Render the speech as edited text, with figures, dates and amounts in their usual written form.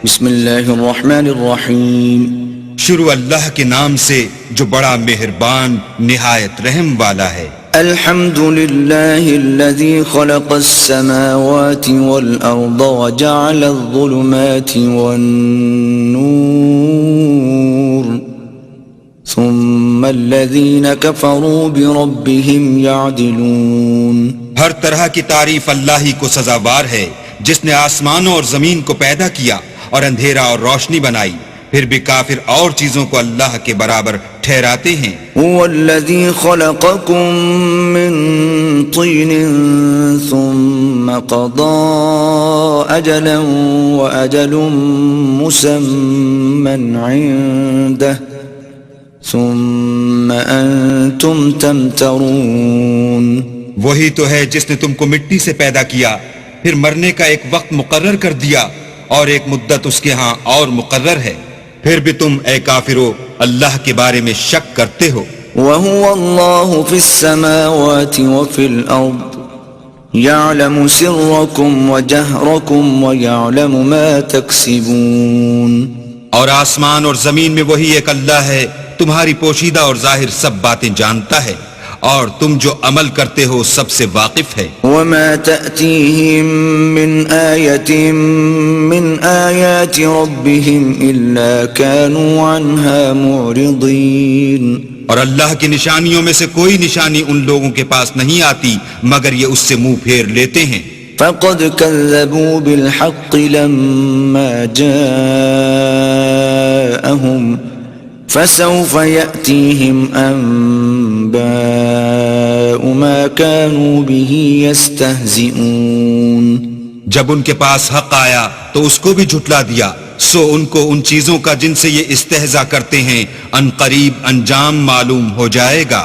بسم اللہ الرحمن الرحیم. شروع اللہ کے نام سے جو بڑا مہربان نہایت رحم والا ہے. الحمد للہ الذی خلق السماوات والارض وجعل الظلمات والنور ثم الذین کفروا بربهم یعدلون. ہر طرح کی تعریف اللہ ہی کو سزاوار ہے جس نے آسمانوں اور زمین کو پیدا کیا اور اندھیرا اور روشنی بنائی. پھر بھی کافر اور چیزوں کو اللہ کے برابر ٹھہراتے ہیں. هو الذی خلقکم من طین ثم قضى اجلا واجل مسمى عنده ثم انتم تمترون. وہی تو ہے جس نے تم کو مٹی سے پیدا کیا پھر مرنے کا ایک وقت مقرر کر دیا اور ایک مدت اس کے ہاں اور مقرر ہے. پھر بھی تم اے کافرو اللہ کے بارے میں شک کرتے ہو. وهو الله في السماوات وفي الأرض يعلم سركم وجهركم ويعلم ما تكسبون. اور آسمان اور زمین میں وہی ایک اللہ ہے، تمہاری پوشیدہ اور ظاہر سب باتیں جانتا ہے اور تم جو عمل کرتے ہو سب سے واقف ہے. وما تأتيهم من آية من آيات ربهم إلا كانوا عنها معرضين. اور اللہ کی نشانیوں میں سے کوئی نشانی ان لوگوں کے پاس نہیں آتی مگر یہ اس سے منہ پھیر لیتے ہیں. فقد كذبوا بالحق لما جاءهم فسوف يأتيهم أنباء ما كانوا به يستهزئون. جب ان کے پاس حق آیا تو اس کو بھی جھٹلا دیا، سو ان کو ان چیزوں کا جن سے یہ استہزاء کرتے ہیں ان قریب انجام معلوم ہو جائے گا.